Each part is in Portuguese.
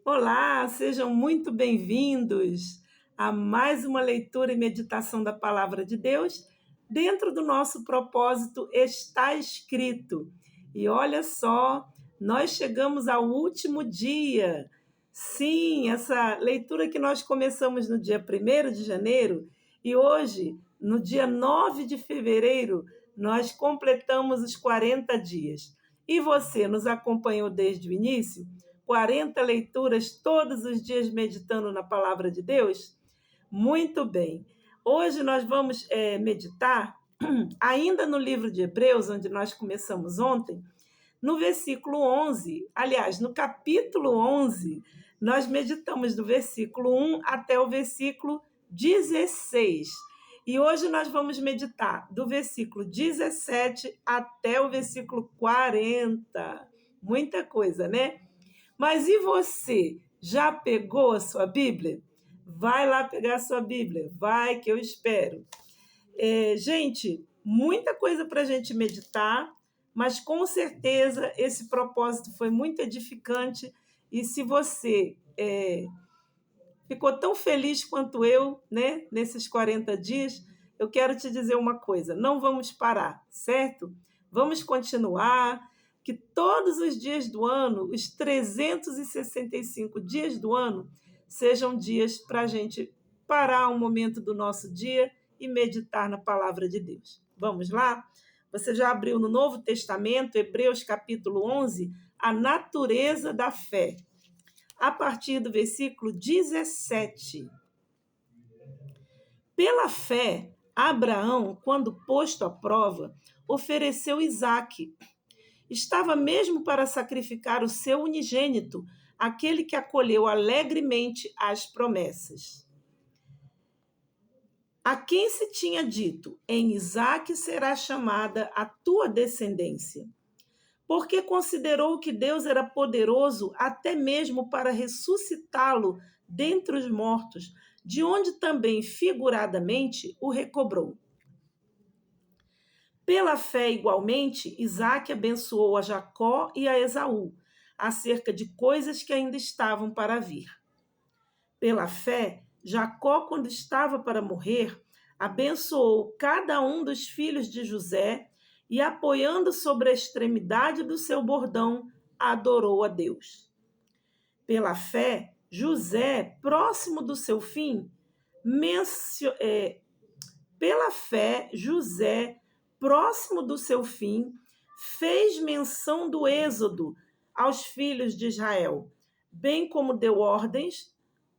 Olá, sejam muito bem-vindos a mais uma leitura e meditação da Palavra de Deus dentro do nosso propósito Está Escrito. E olha só, nós chegamos ao último dia. Sim, essa leitura que nós começamos no dia 1º de janeiro e hoje, no dia 9 de fevereiro, nós completamos os 40 dias. E você nos acompanhou desde o início? 40 leituras todos os dias meditando na palavra de Deus? Muito bem. Hoje nós vamos meditar, ainda no livro de Hebreus, onde nós começamos ontem, no versículo 11. Aliás, no capítulo 11, nós meditamos do versículo 1 até o versículo 16. E hoje nós vamos meditar do versículo 17 até o versículo 40. Muita coisa, né? Mas e você? Já pegou a sua Bíblia? Vai lá pegar a sua Bíblia. Vai, que eu espero. Gente, muita coisa para a gente meditar, mas com certeza esse propósito foi muito edificante. E se você ficou tão feliz quanto eu, né, nesses 40 dias, eu quero te dizer uma coisa: não vamos parar, certo? Vamos continuar. Que todos os dias do ano, os 365 dias do ano, sejam dias para a gente parar um momento do nosso dia e meditar na palavra de Deus. Vamos lá? Você já abriu no Novo Testamento, Hebreus capítulo 11, a natureza da fé, a partir do versículo 17. Pela fé, Abraão, quando posto à prova, ofereceu Isaque. Estava mesmo para sacrificar o seu unigênito, aquele que acolheu alegremente as promessas. A quem se tinha dito: em Isaque será chamada a tua descendência, porque considerou que Deus era poderoso até mesmo para ressuscitá-lo dentre os mortos, de onde também figuradamente o recobrou. Pela fé, igualmente, Isaque abençoou a Jacó e a Esaú, acerca de coisas que ainda estavam para vir. Pela fé, Jacó, quando estava para morrer, abençoou cada um dos filhos de José e, apoiando sobre a extremidade do seu bordão, adorou a Deus. Pela fé, José, próximo do seu fim, fez menção do êxodo aos filhos de Israel, bem como deu ordens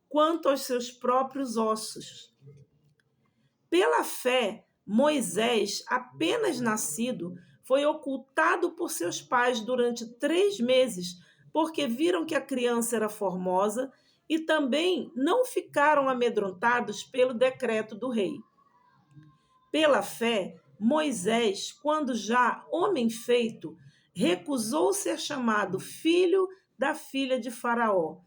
quanto aos seus próprios ossos. Pela fé, Moisés, apenas nascido, foi ocultado por seus pais durante 3 meses, porque viram que a criança era formosa e também não ficaram amedrontados pelo decreto do rei. Pela fé, Moisés, quando já homem feito, recusou ser chamado filho da filha de Faraó,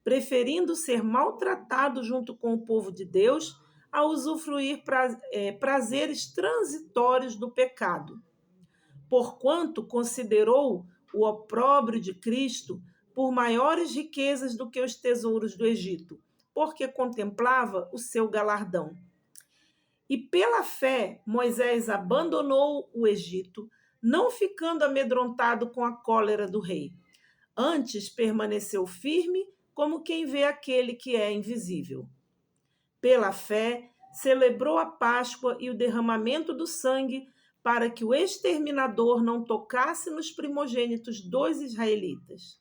preferindo ser maltratado junto com o povo de Deus a usufruir prazeres transitórios do pecado. Porquanto considerou o opróbrio de Cristo por maiores riquezas do que os tesouros do Egito, porque contemplava o seu galardão. E pela fé, Moisés abandonou o Egito, não ficando amedrontado com a cólera do rei. Antes permaneceu firme, como quem vê aquele que é invisível. Pela fé, celebrou a Páscoa e o derramamento do sangue, para que o exterminador não tocasse nos primogênitos dos israelitas.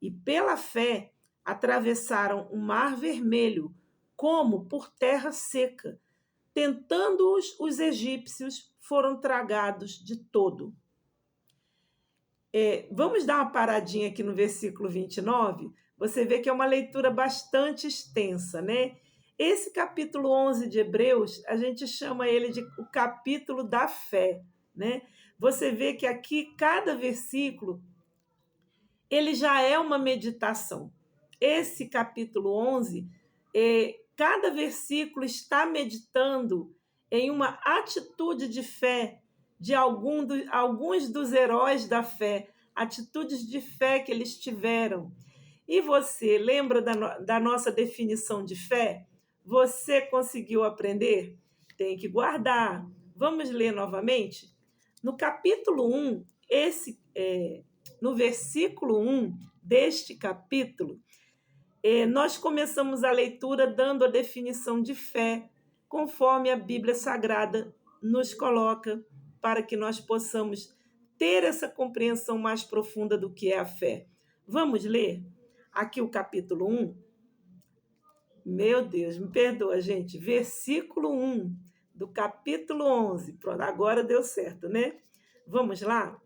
E pela fé, atravessaram o Mar Vermelho, como por terra seca. Tentando-os, os egípcios foram tragados de todo. Vamos dar uma paradinha aqui no versículo 29. Você vê que é uma leitura bastante extensa, né? Esse capítulo 11 de Hebreus, a gente chama ele de o capítulo da fé, né? Você vê que aqui, cada versículo, ele já é uma meditação. Esse capítulo 11, cada versículo está meditando em uma atitude de fé de alguns dos heróis da fé, atitudes de fé que eles tiveram. E você lembra da nossa definição de fé? Você conseguiu aprender? Tem que guardar. Vamos ler novamente? No capítulo 1, no versículo 1 deste capítulo, nós começamos a leitura dando a definição de fé, conforme a Bíblia Sagrada nos coloca, para que nós possamos ter essa compreensão mais profunda do que é a fé. Vamos ler aqui o capítulo 1? Meu Deus, me perdoa, gente. Versículo 1 do capítulo 11. Pronto, agora deu certo, né? Vamos lá?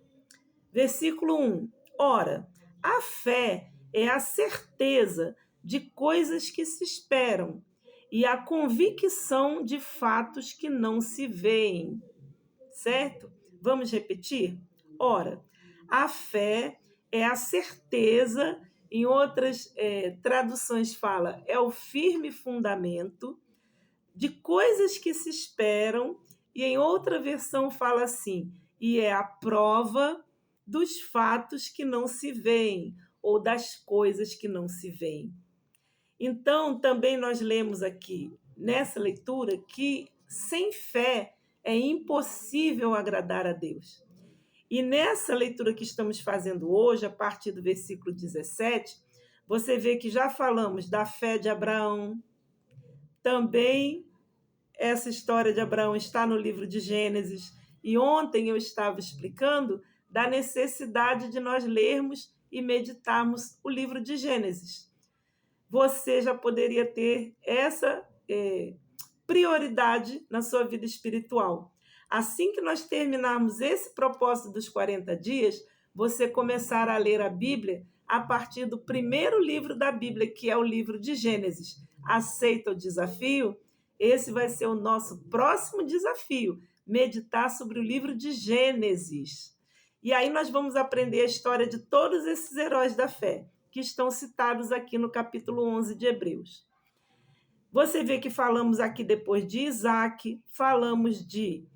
Versículo 1. Ora, a fé é a certeza de coisas que se esperam e a convicção de fatos que não se veem. Certo? Vamos repetir? Ora, a fé é a certeza, em outras traduções fala, é o firme fundamento de coisas que se esperam, e em outra versão fala assim, e é a prova dos fatos que não se veem, ou das coisas que não se veem. Então, também nós lemos aqui, nessa leitura, que sem fé é impossível agradar a Deus. E nessa leitura que estamos fazendo hoje, a partir do versículo 17, você vê que já falamos da fé de Abraão. Também essa história de Abraão está no livro de Gênesis. E ontem eu estava explicando da necessidade de nós lermos e meditarmos o livro de Gênesis. Você já poderia ter essa prioridade na sua vida espiritual. Assim que nós terminarmos esse propósito dos 40 dias, você começar a ler a Bíblia a partir do primeiro livro da Bíblia, que é o livro de Gênesis. Aceita o desafio? Esse vai ser o nosso próximo desafio, meditar sobre o livro de Gênesis. E aí nós vamos aprender a história de todos esses heróis da fé, que estão citados aqui no capítulo 11 de Hebreus. Você vê que falamos aqui depois de Isaac, falamos de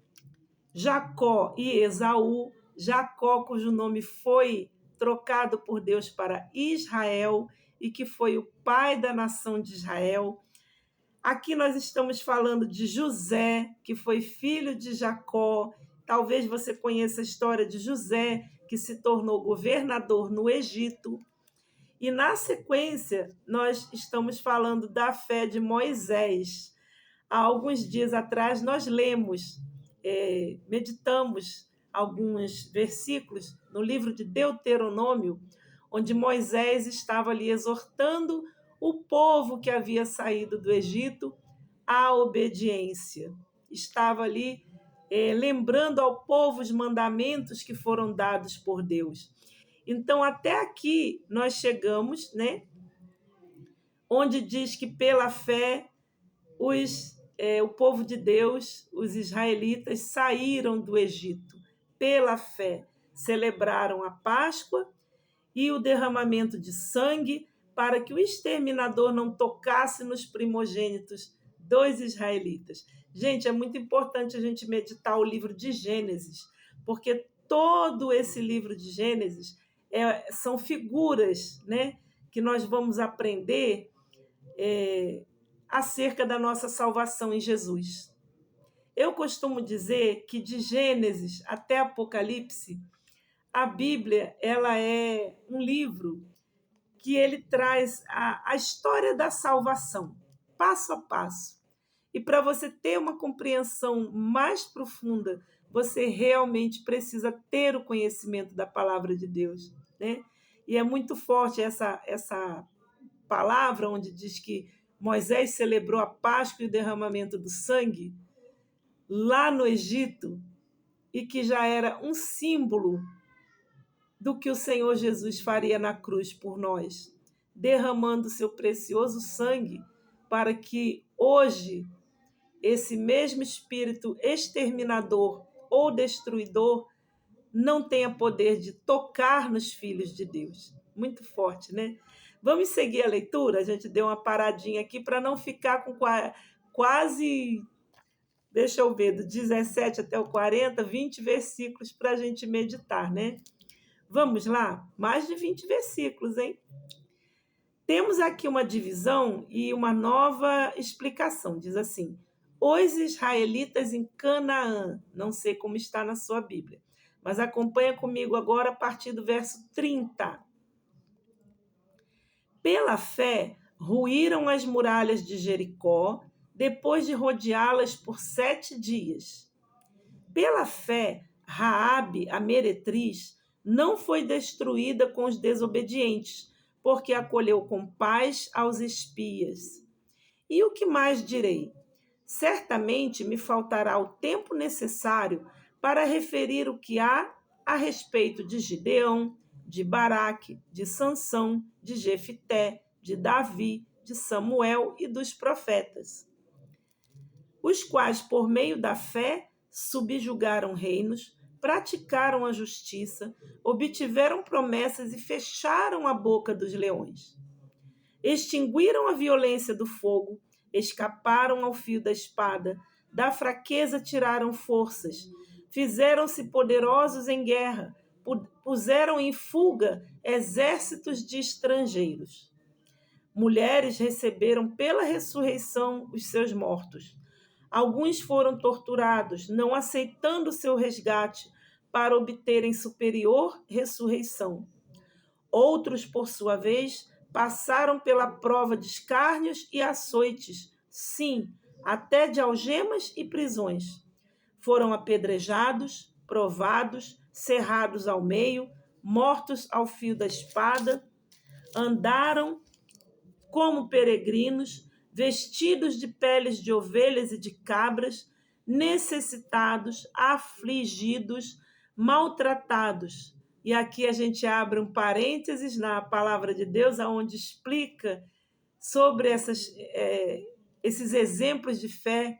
Jacó e Esaú, Jacó, cujo nome foi trocado por Deus para Israel e que foi o pai da nação de Israel. Aqui nós estamos falando de José, que foi filho de Jacó. Talvez você conheça a história de José, que se tornou governador no Egito. E, na sequência, nós estamos falando da fé de Moisés. Há alguns dias atrás, nós lemos, meditamos alguns versículos no livro de Deuteronômio, onde Moisés estava ali exortando o povo que havia saído do Egito à obediência. Estava ali lembrando ao povo os mandamentos que foram dados por Deus. Então, até aqui nós chegamos, né? Onde diz que pela fé o povo de Deus, os israelitas, saíram do Egito. Pela fé, celebraram a Páscoa e o derramamento de sangue para que o exterminador não tocasse nos primogênitos dos israelitas. Gente, é muito importante a gente meditar o livro de Gênesis, porque todo esse livro de Gênesis são figuras, né, que nós vamos aprender acerca da nossa salvação em Jesus. Eu costumo dizer que de Gênesis até Apocalipse, a Bíblia ela é um livro que ele traz a história da salvação, passo a passo. E para você ter uma compreensão mais profunda, você realmente precisa ter o conhecimento da palavra de Deus, né? E é muito forte essa palavra onde diz que Moisés celebrou a Páscoa e o derramamento do sangue lá no Egito e que já era um símbolo do que o Senhor Jesus faria na cruz por nós, derramando seu precioso sangue para que hoje esse mesmo espírito exterminador ou destruidor não tenha poder de tocar nos filhos de Deus. Muito forte, né? Vamos seguir a leitura? A gente deu uma paradinha aqui para não ficar com quase, deixa eu ver, do 17 até o 40, 20 versículos para a gente meditar, né? Vamos lá? Mais de 20 versículos, hein? Temos aqui uma divisão e uma nova explicação. Diz assim: os israelitas em Canaã. Não sei como está na sua Bíblia, mas acompanha comigo agora a partir do verso 30. Pela fé, ruíram as muralhas de Jericó, depois de rodeá-las por 7 dias. Pela fé, Raabe, a meretriz, não foi destruída com os desobedientes, porque acolheu com paz aos espias. E o que mais direi? Certamente me faltará o tempo necessário para referir o que há a respeito de Gideão, de Baraque, de Sansão, de Jefité, de Davi, de Samuel e dos profetas, os quais, por meio da fé, subjugaram reinos, praticaram a justiça, obtiveram promessas e fecharam a boca dos leões. Extinguiram a violência do fogo, escaparam ao fio da espada, da fraqueza tiraram forças, fizeram-se poderosos em guerra, puseram em fuga exércitos de estrangeiros. Mulheres receberam pela ressurreição os seus mortos. Alguns foram torturados, não aceitando seu resgate para obterem superior ressurreição. Outros, por sua vez, passaram pela prova de escárnios e açoites, sim, até de algemas e prisões. Foram apedrejados, provados, cerrados ao meio, mortos ao fio da espada, andaram como peregrinos, vestidos de peles de ovelhas e de cabras, necessitados, afligidos, maltratados. E aqui a gente abre um parênteses na palavra de Deus, onde explica sobre esses exemplos de fé,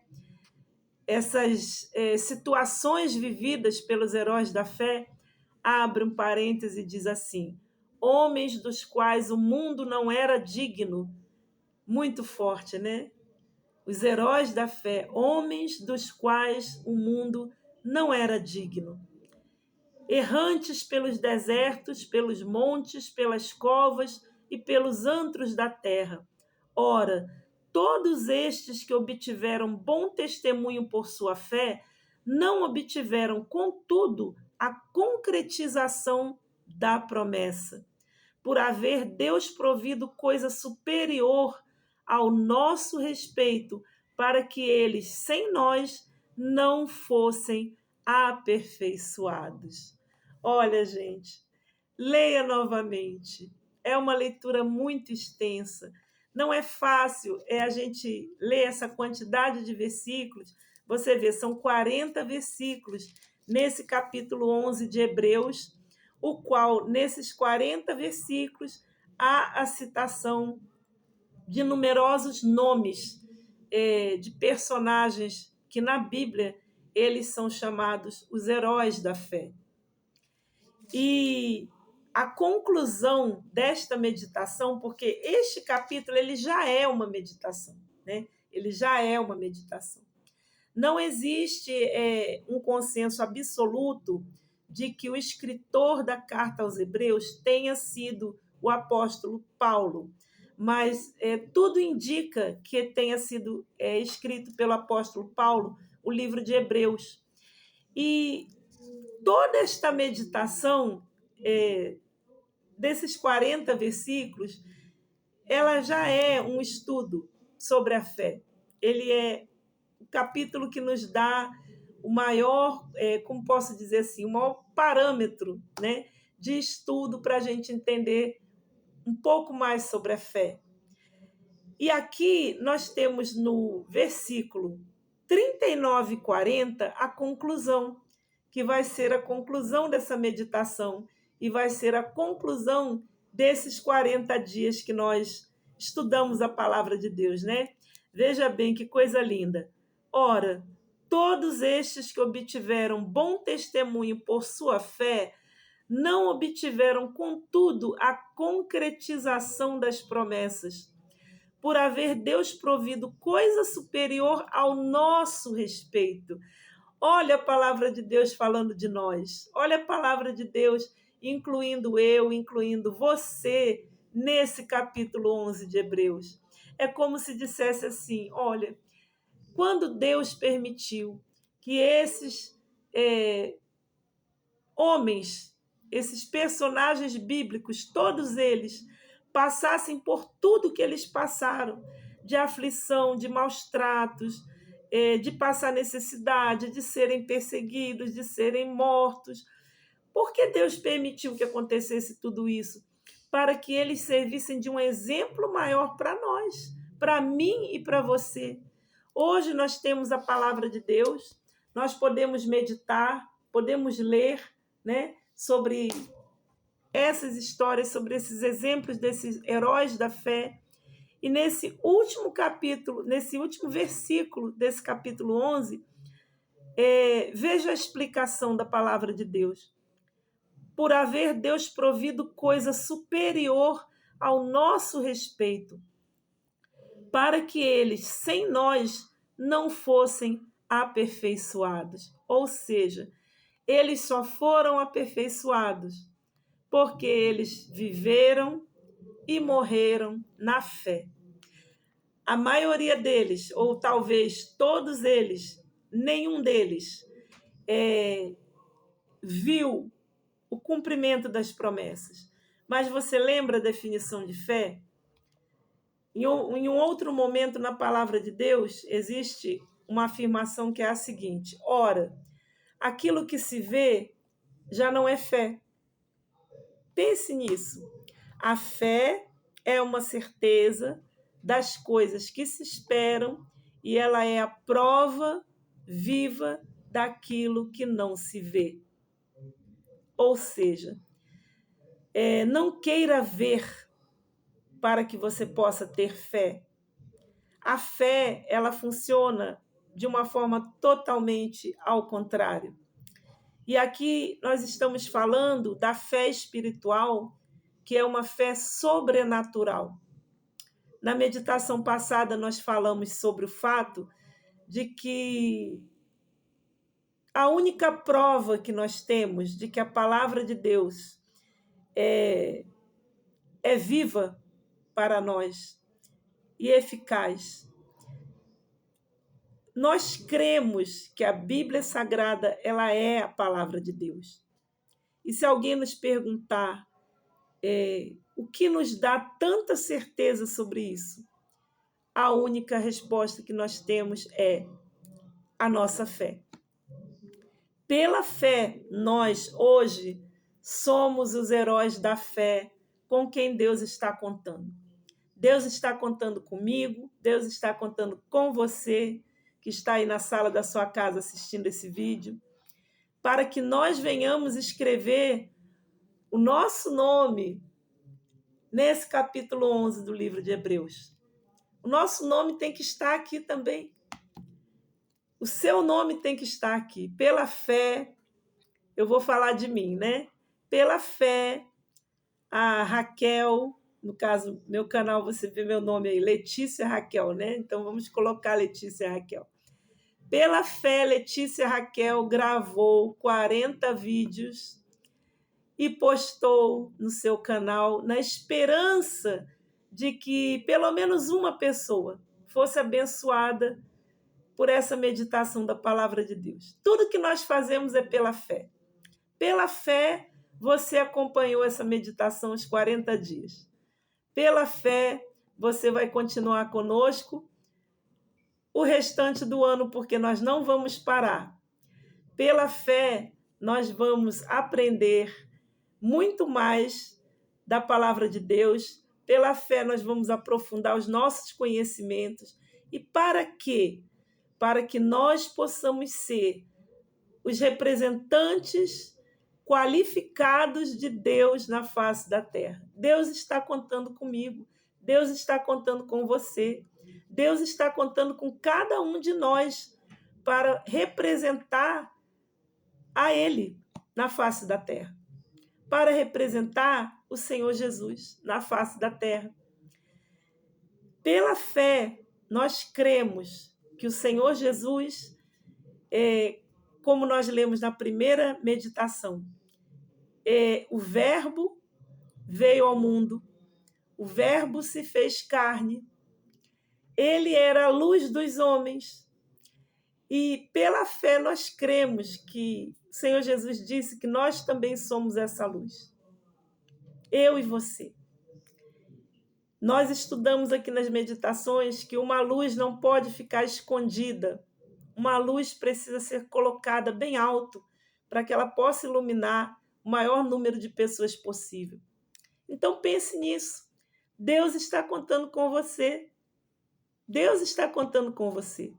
essas situações vividas pelos heróis da fé. Abre um parêntese e diz assim: homens dos quais o mundo não era digno. Muito forte, né? Os heróis da fé, homens dos quais o mundo não era digno. Errantes pelos desertos, pelos montes, pelas covas e pelos antros da terra. Ora, todos estes que obtiveram bom testemunho por sua fé, não obtiveram, contudo, a concretização da promessa, por haver Deus provido coisa superior ao nosso respeito, para que eles, sem nós, não fossem aperfeiçoados. Olha, gente, leia novamente. É uma leitura muito extensa. Não é fácil a gente ler essa quantidade de versículos. Você vê, são 40 versículos nesse capítulo 11 de Hebreus, o qual, nesses 40 versículos, há a citação de numerosos nomes de personagens que na Bíblia eles são chamados os heróis da fé. E a conclusão desta meditação, porque este capítulo ele já é uma meditação, né? Ele já é uma meditação. Não existe um consenso absoluto de que o escritor da carta aos Hebreus tenha sido o apóstolo Paulo, mas tudo indica que tenha sido escrito pelo apóstolo Paulo o livro de Hebreus. E toda esta meditação desses 40 versículos, ela já é um estudo sobre a fé. Ele é o capítulo que nos dá o maior, como posso dizer assim, o maior parâmetro, né, de estudo para a gente entender um pouco mais sobre a fé. E aqui nós temos no versículo 39 e 40 a conclusão, que vai ser a conclusão dessa meditação e vai ser a conclusão desses 40 dias que nós estudamos a palavra de Deus, né? Veja bem que coisa linda. Ora, todos estes que obtiveram bom testemunho por sua fé, não obtiveram, contudo, a concretização das promessas, por haver Deus provido coisa superior ao nosso respeito. Olha a palavra de Deus falando de nós. Olha a palavra de Deus incluindo eu, incluindo você, nesse capítulo 11 de Hebreus. É como se dissesse assim: olha, quando Deus permitiu que esses homens, esses personagens bíblicos, todos eles, passassem por tudo que eles passaram, de aflição, de maus tratos, de passar necessidade, de serem perseguidos, de serem mortos. Por que Deus permitiu que acontecesse tudo isso? Para que eles servissem de um exemplo maior para nós, para mim e para você. Hoje nós temos a palavra de Deus, nós podemos meditar, podemos ler, né, sobre essas histórias, sobre esses exemplos desses heróis da fé. E nesse último capítulo, nesse último versículo desse capítulo 11, veja a explicação da palavra de Deus. Por haver Deus provido coisa superior ao nosso respeito, para que eles, sem nós, não fossem aperfeiçoados. Ou seja, eles só foram aperfeiçoados porque eles viveram e morreram na fé. A maioria deles, ou talvez todos eles, nenhum deles viu o cumprimento das promessas. Mas você lembra a definição de fé? Em um outro momento na palavra de Deus, existe uma afirmação que é a seguinte: ora, aquilo que se vê já não é fé. Pense nisso. A fé é uma certeza das coisas que se esperam e ela é a prova viva daquilo que não se vê. Ou seja, não queira ver para que você possa ter fé. A fé, ela funciona de uma forma totalmente ao contrário. E aqui nós estamos falando da fé espiritual, que é uma fé sobrenatural. Na meditação passada, nós falamos sobre o fato de que a única prova que nós temos de que a palavra de Deus é viva para nós e eficaz. Nós cremos que a Bíblia Sagrada ela é a palavra de Deus. E se alguém nos perguntar o que nos dá tanta certeza sobre isso, a única resposta que nós temos é a nossa fé. Pela fé, nós hoje somos os heróis da fé com quem Deus está contando. Deus está contando comigo, Deus está contando com você, que está aí na sala da sua casa assistindo esse vídeo, para que nós venhamos escrever o nosso nome nesse capítulo 11 do livro de Hebreus. O nosso nome tem que estar aqui também. O seu nome tem que estar aqui. Pela fé, eu vou falar de mim, né? Pela fé, a Raquel, no caso, meu canal, você vê meu nome aí, Letícia Raquel, né? Então, vamos colocar Letícia Raquel. Pela fé, Letícia Raquel gravou 40 vídeos e postou no seu canal na esperança de que pelo menos uma pessoa fosse abençoada por essa meditação da palavra de Deus. Tudo que nós fazemos é pela fé. Pela fé, você acompanhou essa meditação os 40 dias. Pela fé, você vai continuar conosco o restante do ano, porque nós não vamos parar. Pela fé, nós vamos aprender muito mais da palavra de Deus. Pela fé, nós vamos aprofundar os nossos conhecimentos. E para quê? Para que nós possamos ser os representantes qualificados de Deus na face da terra. Deus está contando comigo, Deus está contando com você, Deus está contando com cada um de nós para representar a Ele na face da terra, para representar o Senhor Jesus na face da terra. Pela fé, nós cremos que o Senhor Jesus, como nós lemos na primeira meditação, o Verbo veio ao mundo, O Verbo se fez carne. Ele era a luz dos homens. E pela fé nós cremos que o Senhor Jesus disse que nós também somos essa luz. Eu e você. Nós estudamos aqui nas meditações que uma luz não pode ficar escondida. Uma luz precisa ser colocada bem alto para que ela possa iluminar o maior número de pessoas possível. Então pense nisso. Deus está contando com você. Deus está contando com você.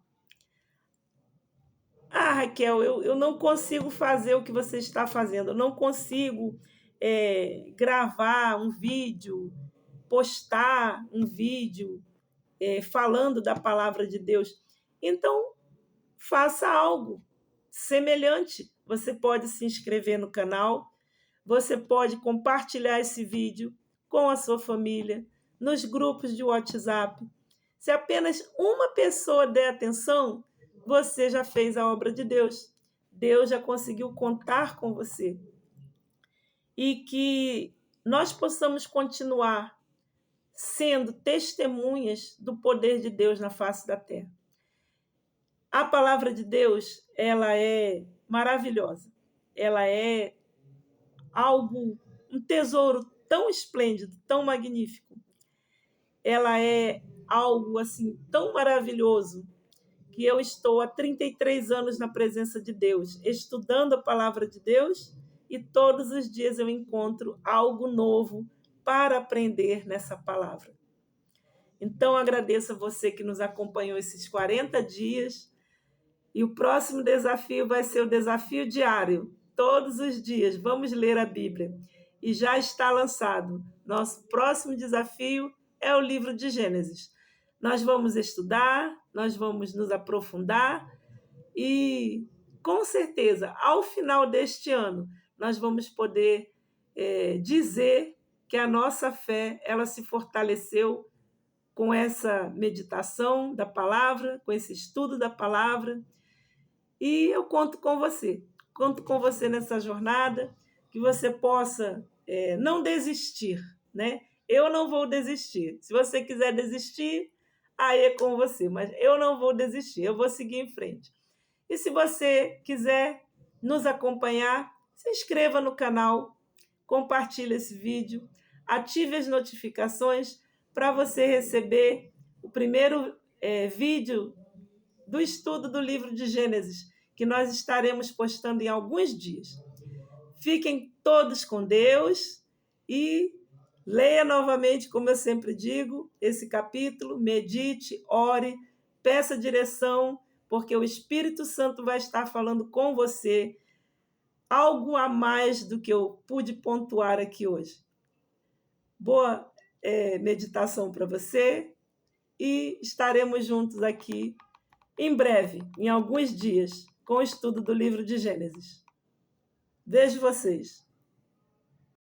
Ah, Raquel, eu não consigo fazer o que você está fazendo. Eu não consigo gravar um vídeo, postar um vídeo falando da palavra de Deus. Então, faça algo semelhante. Você pode se inscrever no canal, você pode compartilhar esse vídeo com a sua família, nos grupos de WhatsApp. Se apenas uma pessoa der atenção, você já fez a obra de Deus. Deus já conseguiu contar com você. E que nós possamos continuar sendo testemunhas do poder de Deus na face da terra. A palavra de Deus, ela é maravilhosa. Ela é um tesouro tão esplêndido, tão magnífico. Ela é algo assim tão maravilhoso que eu estou há 33 anos na presença de Deus, estudando a palavra de Deus, e todos os dias eu encontro algo novo para aprender nessa palavra. Então, agradeço a você que nos acompanhou esses 40 dias, e o próximo desafio vai ser o desafio diário. Todos os dias vamos ler a Bíblia. E já está lançado. Nosso próximo desafio é o livro de Gênesis. Nós vamos estudar, nós vamos nos aprofundar e, com certeza, ao final deste ano, nós vamos poder dizer que a nossa fé ela se fortaleceu com essa meditação da palavra, com esse estudo da palavra. E eu conto com você nessa jornada, que você possa não desistir, né? Eu não vou desistir. Se você quiser desistir, aí é com você, mas eu não vou desistir, eu vou seguir em frente. E se você quiser nos acompanhar, se inscreva no canal, compartilhe esse vídeo, ative as notificações para você receber o primeiro vídeo do estudo do livro de Gênesis, que nós estaremos postando em alguns dias. Fiquem todos com Deus e leia novamente, como eu sempre digo, esse capítulo, medite, ore, peça direção, porque o Espírito Santo vai estar falando com você algo a mais do que eu pude pontuar aqui hoje. Boa meditação para você e estaremos juntos aqui em breve, em alguns dias, com o estudo do livro de Gênesis. Vejo vocês.